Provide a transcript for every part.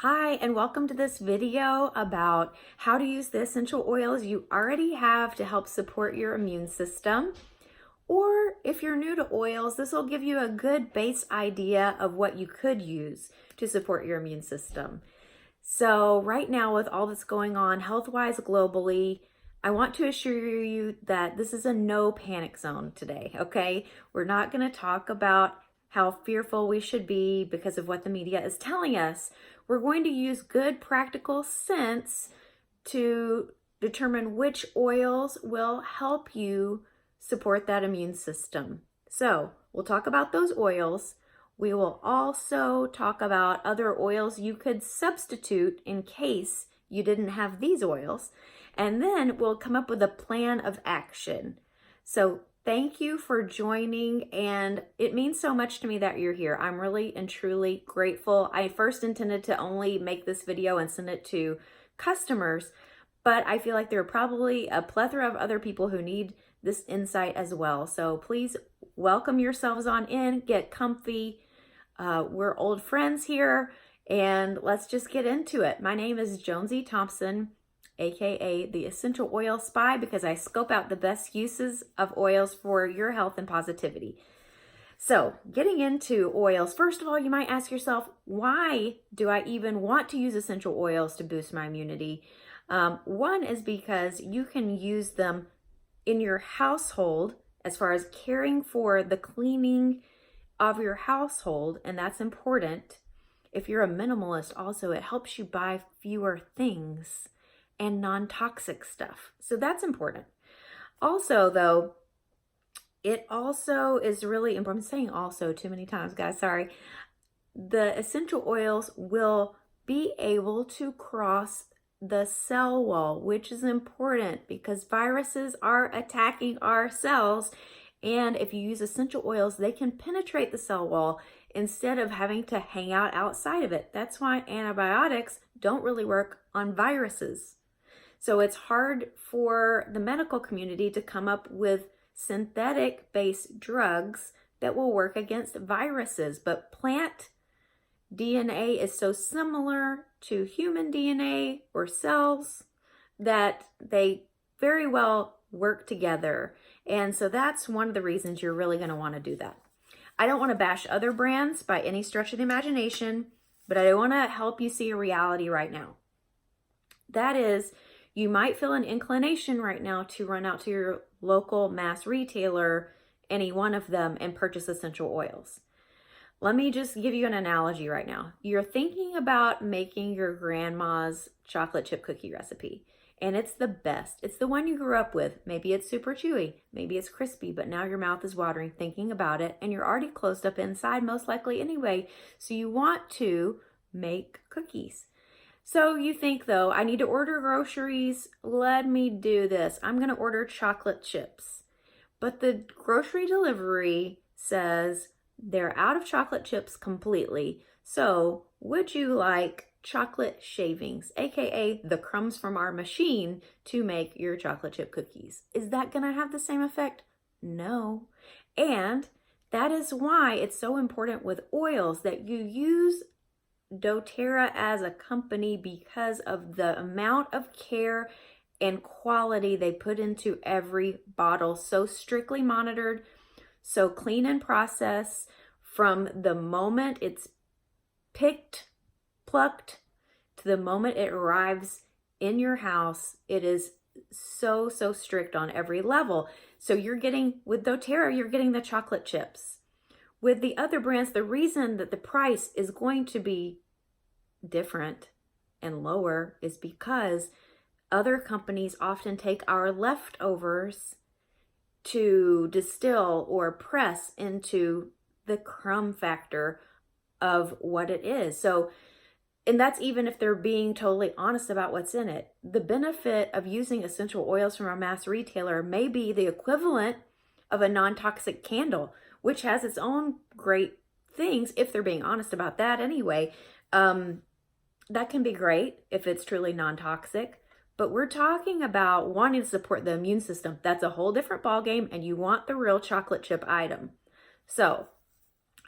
Hi, and welcome to this video about how to use the essential oils you already have to help support your immune system. Or if you're new to oils, this will give you a good base idea of what you could use to support your immune system. So right now, with all that's going on health-wise globally, I want to assure you that this is a no panic zone today, okay? We're not going to talk about how fearful we should be because of what the media is telling us. We're going to use good practical sense to determine which oils will help you support that immune system. So we'll talk about those oils. We will also talk about other oils you could substitute in case you didn't have these oils. And then we'll come up with a plan of action. So thank you for joining, and it means so much to me that you're here. I'm really and truly grateful. I first intended to only make this video and send it to customers, but I feel like there are probably a plethora of other people who need this insight as well. So please welcome yourselves on in, get comfy. We're old friends here, and let's just get into it. My name is Jonesy Thompson, aka the Essential Oil Spy, because I scope out the best uses of oils for your health and positivity. So getting into oils, first of all, you might ask yourself, why do I even want to use essential oils to boost my immunity? One is because you can use them in your household as far as caring for the cleaning of your household, and that's important. If you're a minimalist, also, it helps you buy fewer things and non-toxic stuff. So that's important. Also, though, it also is really important. I'm saying also too many times, guys, sorry. The essential oils will be able to cross the cell wall, which is important because viruses are attacking our cells. And if you use essential oils, they can penetrate the cell wall instead of having to hang out outside of it. That's why antibiotics don't really work on viruses. So it's hard for the medical community to come up with synthetic-based drugs that will work against viruses. But plant DNA is so similar to human DNA or cells that they very well work together. And so that's one of the reasons you're really going to want to do that. I don't want to bash other brands by any stretch of the imagination, but I want to help you see a reality right now. That is, you might feel an inclination right now to run out to your local mass retailer, any one of them, and purchase essential oils. Let me just give you an analogy right now. You're thinking about making your grandma's chocolate chip cookie recipe, and it's the best. It's the one you grew up with. Maybe it's super chewy, maybe it's crispy, but now your mouth is watering thinking about it, and you're already closed up inside most likely anyway, so you want to make cookies. So you think, though, I need to order groceries. Let me do this. I'm going to order chocolate chips. But the grocery delivery says they're out of chocolate chips completely. So would you like chocolate shavings, aka the crumbs from our machine, to make your chocolate chip cookies? Is that going to have the same effect? No. And that is why it's so important with oils that you use doTERRA as a company, because of the amount of care and quality they put into every bottle. So strictly monitored, so clean and processed from the moment it's picked, plucked, to the moment it arrives in your house. It is so strict on every level. So you're getting, with doTERRA, you're getting the chocolate chips. With the other brands, the reason that the price is going to be different and lower is because other companies often take our leftovers to distill or press into the crumb factor of what it is. So, and that's even if they're being totally honest about what's in it. The benefit of using essential oils from our mass retailer may be the equivalent of a non-toxic candle, which has its own great things if they're being honest about that anyway. That can be great if it's truly non-toxic, but we're talking about wanting to support the immune system. That's a whole different ballgame, and you want the real chocolate chip item. So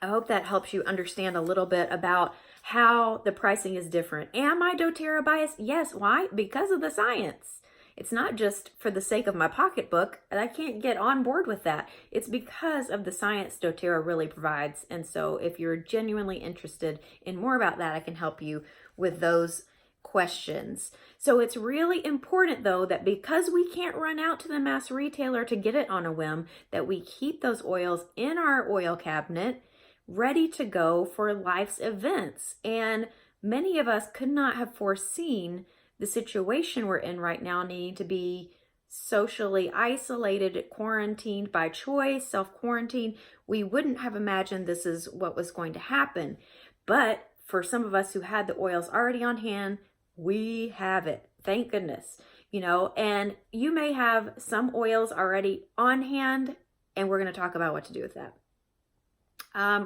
I hope that helps you understand a little bit about how the pricing is different. Am I doTERRA biased? Yes. Why? Because of the science. It's not just for the sake of my pocketbook. I can't get on board with that. It's because of the science doTERRA really provides. And so if you're genuinely interested in more about that, I can help you with those questions. So it's really important, though, that because we can't run out to the mass retailer to get it on a whim, that we keep those oils in our oil cabinet ready to go for life's events. And many of us could not have foreseen the situation we're in right now, needing to be socially isolated, quarantined by choice, self-quarantine. We wouldn't have imagined this is what was going to happen. But for some of us who had the oils already on hand, we have it. Thank goodness. And you may have some oils already on hand, and we're going to talk about what to do with that.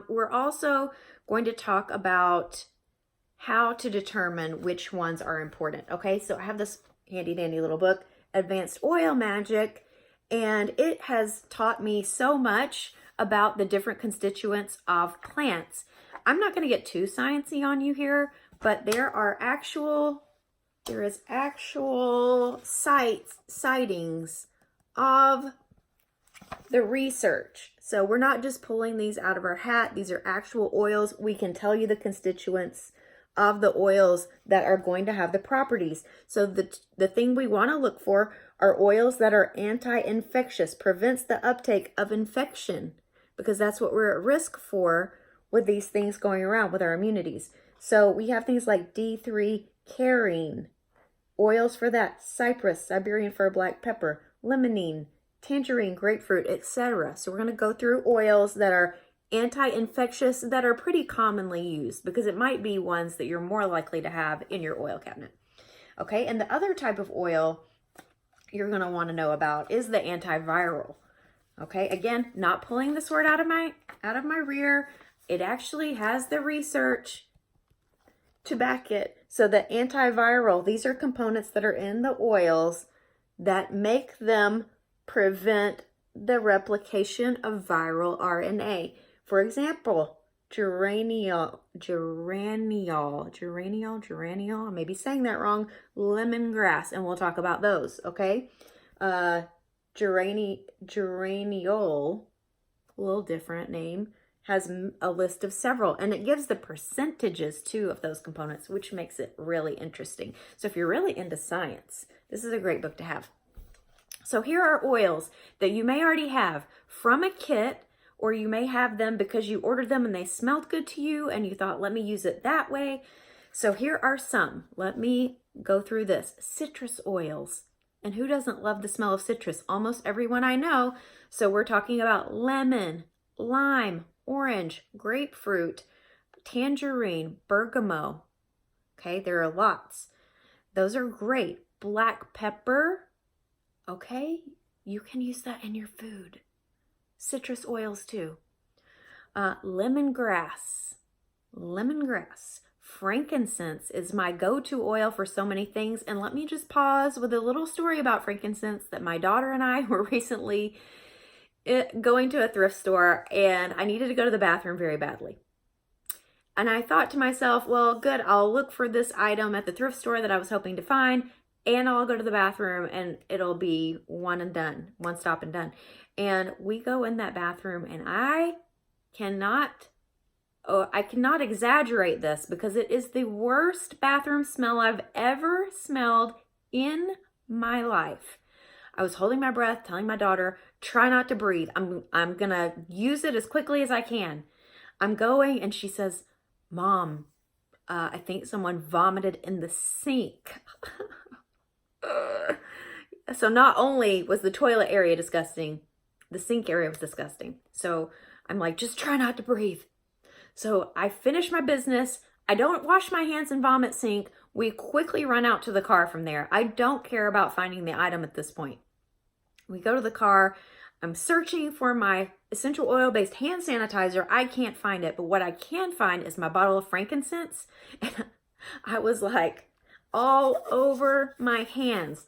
We're also going to talk about how to determine which ones are important. Okay, so I have this handy dandy little book, Advanced Oil Magic, and it has taught me so much about the different constituents of plants. I'm not going to get too sciencey on you here, but there is actual sightings of the research. So we're not just pulling these out of our hat. These are actual oils. We can tell you the constituents of the oils that are going to have the properties. So the thing we want to look for are oils that are anti-infectious, prevents the uptake of infection, because that's what we're at risk for with these things going around with our immunities. So we have things like D3 carine, oils for that, cypress, Siberian fir, black pepper, limonene, tangerine, grapefruit, etc. So we're going to go through oils that are anti-infectious that are pretty commonly used, because it might be ones that you're more likely to have in your oil cabinet. Okay, and the other type of oil you're going to want to know about is the antiviral. Okay, again, not pulling the sword out of my rear. It actually has the research to back it. So the antiviral, these are components that are in the oils that make them prevent the replication of viral RNA. For example, geraniol, I may be saying that wrong, lemongrass, and we'll talk about those, okay? Geraniol, a little different name, has a list of several, and it gives the percentages too of those components, which makes it really interesting. So if you're really into science, this is a great book to have. So here are oils that you may already have from a kit, or you may have them because you ordered them and they smelled good to you and you thought, let me use it that way. So here are some. Let me go through this. Citrus oils. And who doesn't love the smell of citrus? Almost everyone I know. So we're talking about lemon, lime, orange, grapefruit, tangerine, bergamot. Okay, there are lots. Those are great. Black pepper. Okay, you can use that in your food. Citrus oils too. Lemongrass. Frankincense is my go-to oil for so many things. And let me just pause with a little story about frankincense that my daughter and I were recently going to a thrift store, and I needed to go to the bathroom very badly. And I thought to myself, well, good, I'll look for this item at the thrift store that I was hoping to find, and I'll go to the bathroom and it'll be one stop and done. And we go in that bathroom, and I cannot exaggerate this, because it is the worst bathroom smell I've ever smelled in my life. I was holding my breath, telling my daughter, try not to breathe. I'm gonna use it as quickly as I can. I'm going, and she says, Mom, I think someone vomited in the sink. So not only was the toilet area disgusting, the sink area was disgusting. So I'm like, just try not to breathe. So I finish my business. I don't wash my hands in vomit sink. We quickly run out to the car from there. I don't care about finding the item at this point. We go to the car. I'm searching for my essential oil-based hand sanitizer. I can't find it, but what I can find is my bottle of frankincense. And I was like all over my hands,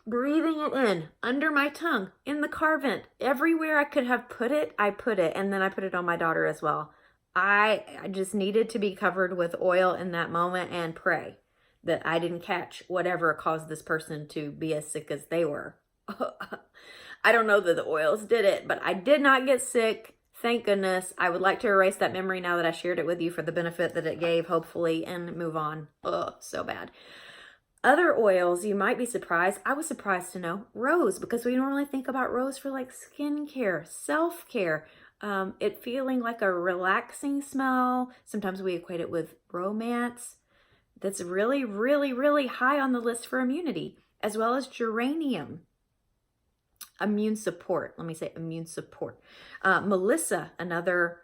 breathing it in, under my tongue, in the car vent. Everywhere I could have put it, I put it. And then I put it on my daughter as well. I just needed to be covered with oil in that moment and pray that I didn't catch whatever caused this person to be as sick as they were. I don't know that the oils did it, but I did not get sick. Thank goodness. I would like to erase that memory now that I shared it with you for the benefit that it gave, hopefully, and move on. Ugh, so bad. Other oils, you might be surprised. I was surprised to know rose, because we normally think about rose for like skincare, self-care, it feeling like a relaxing smell. Sometimes we equate it with romance. That's really, really, really high on the list for immunity, as well as geranium. Immune support. Let me say immune support. Melissa, another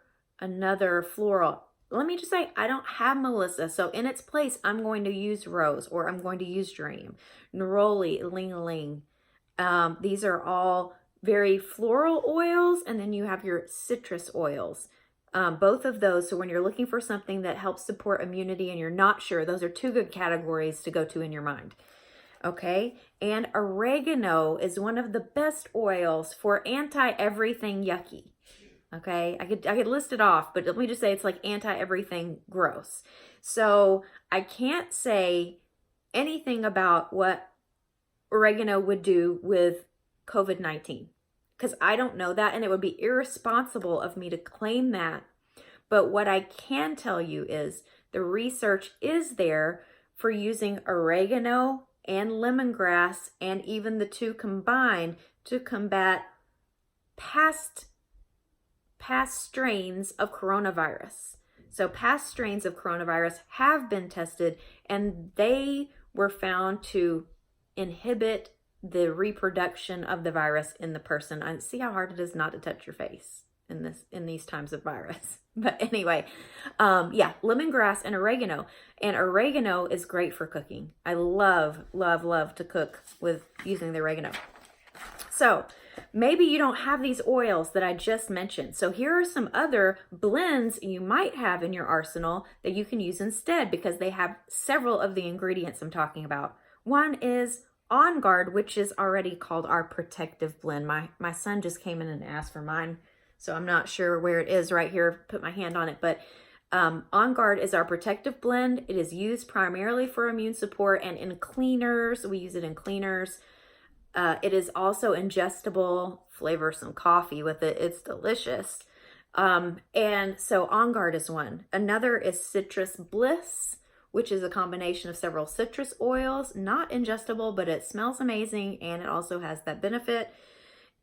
floral. Let me just say, I don't have Melissa, so in its place, I'm going to use rose, or I'm going to use geranium. Neroli, ling-a-ling. These are all very floral oils, and then you have your citrus oils. Both of those, so when you're looking for something that helps support immunity and you're not sure, those are two good categories to go to in your mind. Okay, and oregano is one of the best oils for anti-everything yucky. Okay, I could list it off, but let me just say it's like anti-everything gross. So I can't say anything about what oregano would do with COVID-19 because I don't know that, and it would be irresponsible of me to claim that. But what I can tell you is the research is there for using oregano and lemongrass, and even the two combined, to combat past strains of coronavirus. So past strains of coronavirus have been tested, and they were found to inhibit the reproduction of the virus in the person. I see how hard it is not to touch your face in these times of virus. But anyway, yeah, lemongrass and oregano. And oregano is great for cooking. I love, love, love to cook with using the oregano. So maybe you don't have these oils that I just mentioned. So here are some other blends you might have in your arsenal that you can use instead, because they have several of the ingredients I'm talking about. One is On Guard, which is already called our protective blend. My son just came in and asked for mine, so I'm not sure where it is right here. Put my hand on it, but On Guard is our protective blend. It is used primarily for immune support and in cleaners. We use it in cleaners. It is also ingestible. Flavor some coffee with it. It's delicious. And so On Guard is one. Another is Citrus Bliss, which is a combination of several citrus oils. Not ingestible, but it smells amazing, and it also has that benefit.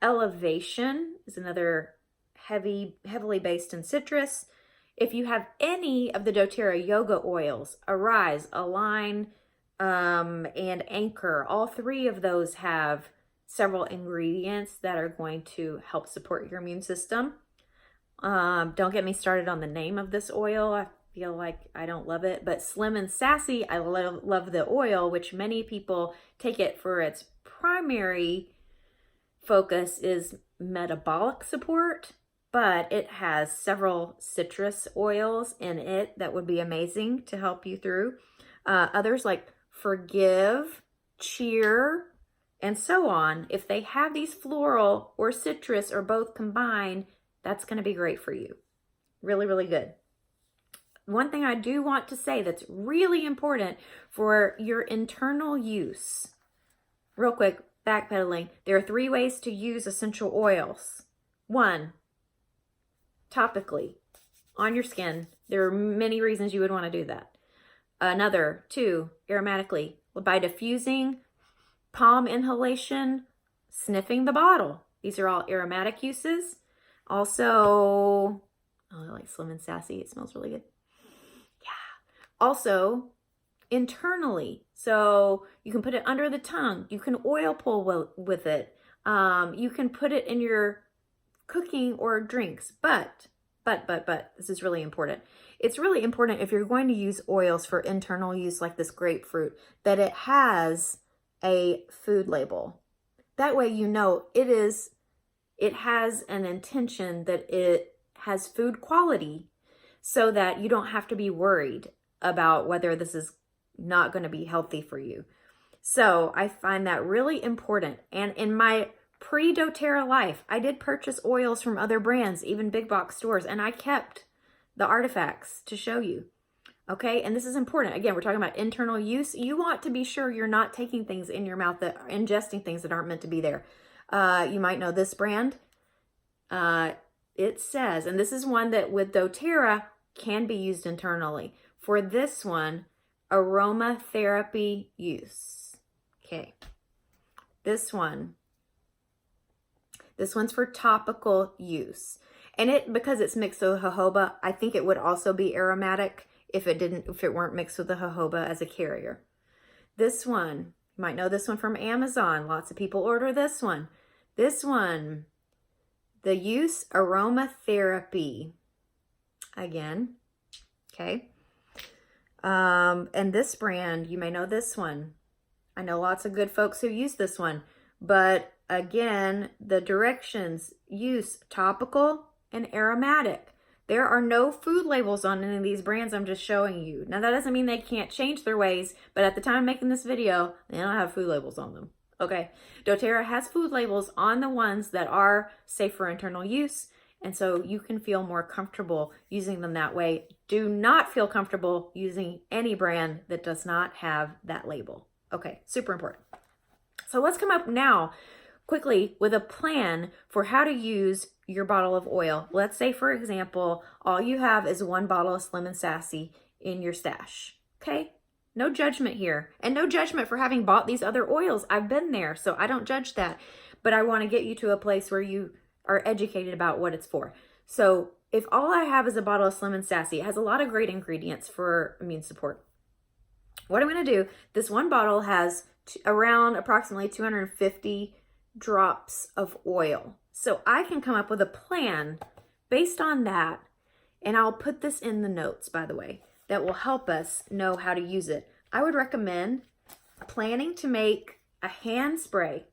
Elevation is another heavily based in citrus. If you have any of the doTERRA yoga oils, Arise, Align, and Anchor, all three of those have several ingredients that are going to help support your immune system. Don't get me started on the name of this oil. I feel like I don't love it, but Slim and Sassy, I love the oil, which many people take it for its primary focus is metabolic support, but it has several citrus oils in it that would be amazing to help you through. Others like Forgive, Cheer, and so on. If they have these floral or citrus or both combined, that's going to be great for you. Really, really good. One thing I do want to say that's really important for your internal use. Real quick, backpedaling. There are 3 ways to use essential oils. 1, topically, on your skin. There are many reasons you would want to do that. Another, 2, aromatically, by diffusing, palm inhalation, sniffing the bottle. These are all aromatic uses. Also, I like Slim and Sassy. It smells really good. Yeah. Also, internally. So you can put it under the tongue. You can oil pull with it. You can put it in your cooking or drinks. But, this is really important. It's really important if you're going to use oils for internal use like this grapefruit, that it has a food label. That way you know it has an intention that it has food quality, so that you don't have to be worried about whether this is not going to be healthy for you. So I find that really important. And in my pre-doTERRA life, I did purchase oils from other brands, even big box stores, and I kept the artifacts to show you. Okay, and this is important. Again, we're talking about internal use. You want to be sure you're not taking things in your mouth that are ingesting things that aren't meant to be there. You might know this brand. It says, and this is one that with doTERRA can be used internally. For this one, aromatherapy use. Okay. This one's for topical use. And because it's mixed with jojoba, I think it would also be aromatic if it weren't mixed with the jojoba as a carrier. This one, you might know this one from Amazon. Lots of people order this one. This one, the use aromatherapy. Again, okay. And this brand, you may know this one. I know lots of good folks who use this one, but again, the directions use topical and aromatic. There are no food labels on any of these brands I'm just showing you. Now, that doesn't mean they can't change their ways, but at the time of making this video, they don't have food labels on them. Okay, doTERRA has food labels on the ones that are safe for internal use, and so you can feel more comfortable using them that way. Do not feel comfortable using any brand that does not have that label. Okay, super important. So let's come up now quickly with a plan for how to use your bottle of oil. Let's say, for example, all you have is one bottle of Slim & Sassy in your stash. Okay? No judgment here. And no judgment for having bought these other oils. I've been there, so I don't judge that. But I want to get you to a place where you are educated about what it's for. So if all I have is a bottle of Slim & Sassy, it has a lot of great ingredients for immune support. What I'm going to do, this one bottle has around approximately 250 drops of oil. So I can come up with a plan based on that, and I'll put this in the notes, by the way, that will help us know how to use it. I would recommend planning to make a hand spray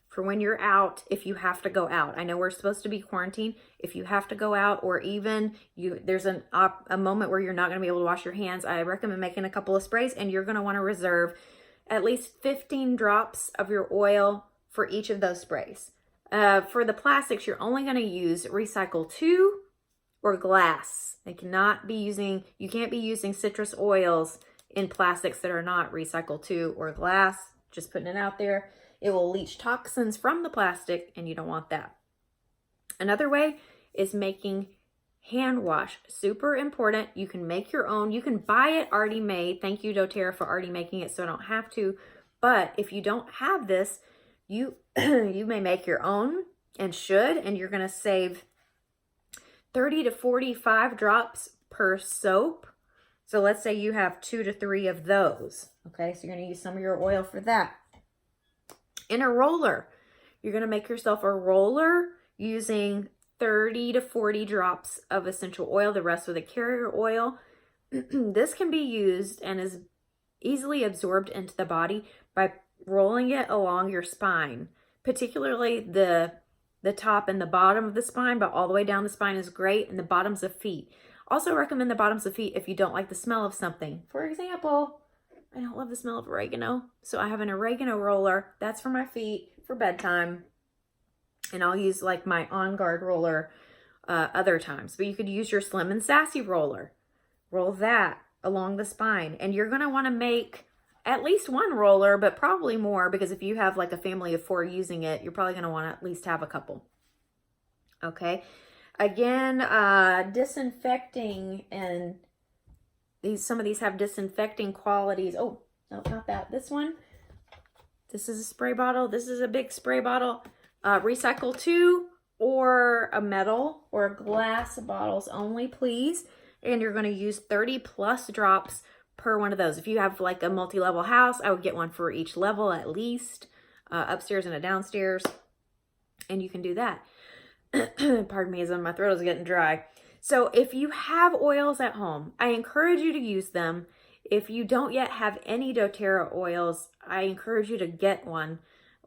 for when you're out, if you have to go out. I know we're supposed to be quarantined. If you have to go out, or even there's a moment where you're not going to be able to wash your hands, I recommend making a couple of sprays, and you're going to want to reserve at least 15 drops of your oil for each of those sprays. For the plastics, you're only going to use Recycle 2 or glass. You can't be using citrus oils in plastics that are not Recycle 2 or glass. Just putting it out there. It will leach toxins from the plastic, and you don't want that. Another way is making hand wash. Super important. You can make your own. You can buy it already made. Thank you, doTERRA, for already making it so I don't have to. But if you don't have this, you may make your own, and should, and you're going to save 30 to 45 drops per soap. So let's say you have 2 to 3 of those. Okay, so you're going to use some of your oil for that. In a roller, you're going to make yourself a roller using 30 to 40 drops of essential oil, the rest with a carrier oil. This can be used and is easily absorbed into the body by rolling it along your spine, particularly the top and the bottom of the spine, but all the way down the spine is great, and the bottoms of feet. Also recommend the bottoms of feet if you don't like the smell of something. For example, I don't love the smell of oregano, so I have an oregano roller. That's for my feet for bedtime, and I'll use like my On Guard roller other times. But you could use your Slim & Sassy roller. Roll that along the spine, and you're going to want to make at least one roller, but probably more, because if you have like a family of 4 using it, you're probably going to want to at least have a couple. Okay. Again, disinfecting, and some of these have disinfecting qualities. Oh, no, not that. This one. This is a spray bottle. This is a big spray bottle. Recycle 2 or a metal or glass bottles only, please. And you're going to use 30 plus drops per one of those. If you have like a multi-level house, I would get one for each level at least, upstairs and a downstairs, and you can do that. Pardon me, as my throat is getting dry. So if you have oils at home, I encourage you to use them. If you don't yet have any doTERRA oils, I encourage you to get one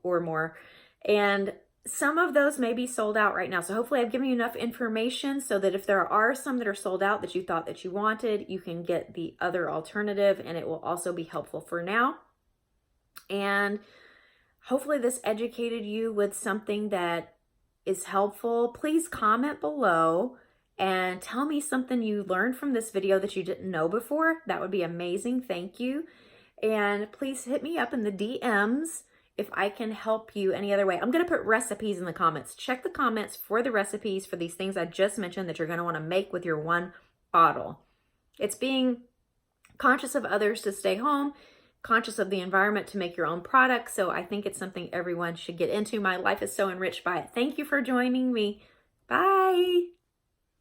or more. And some of those may be sold out right now. So hopefully I've given you enough information so that if there are some that are sold out that you thought that you wanted, you can get the other alternative, and it will also be helpful for now. And hopefully this educated you with something that is helpful. Please comment below and tell me something you learned from this video that you didn't know before. That would be amazing. Thank you. And please hit me up in the DMs if I can help you any other way. I'm going to put recipes in the comments. Check the comments for the recipes for these things I just mentioned that you're going to want to make with your one bottle. It's being conscious of others to stay home, conscious of the environment to make your own products. So I think it's something everyone should get into. My life is so enriched by it. Thank you for joining me. Bye.